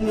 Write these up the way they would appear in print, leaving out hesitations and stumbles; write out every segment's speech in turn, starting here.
Ти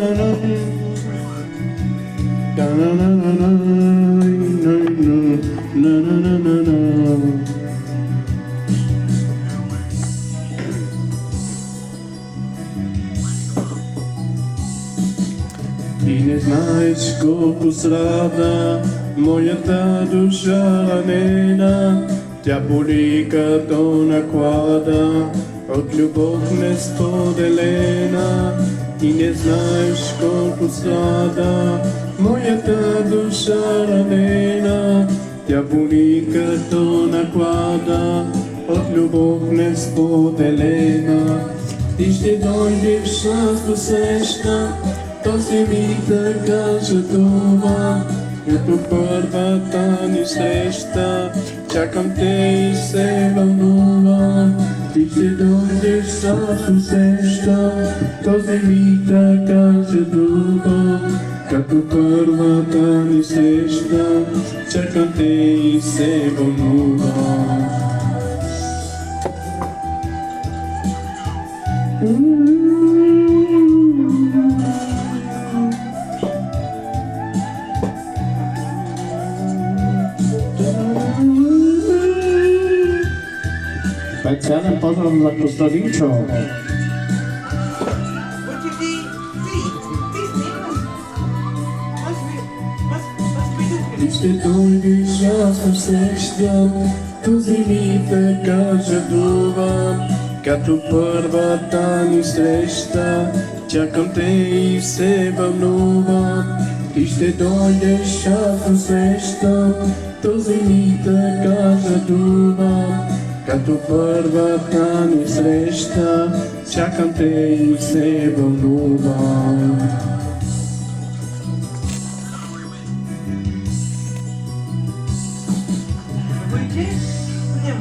не знаеш колко страда моята душа ранена, тя боли като наклада от любов несподелена. Ти не знаеш колко страда моята душа ранена, тя боли като наклада от любов несподелена. Ти ще дойдеш с досеща, този ми да кажа това, като първата ни среща, чакам те и се вълнувам. Ти ще дойдеш с усеща, този ми да кажа това, като първата ни среща, чакам те и се вълнувам. Specjalny pozdrav dla Kostowiczo. Ти ще дойдеш, аз ме срещам, този ми да кажа това, като първата ни среща, чакам те и се вълнувам. Ти ще дойдеш, аз ме срещам, този ми да кажа това, като първата ни среща, чакам те и се вълнувам. Выйти? Не,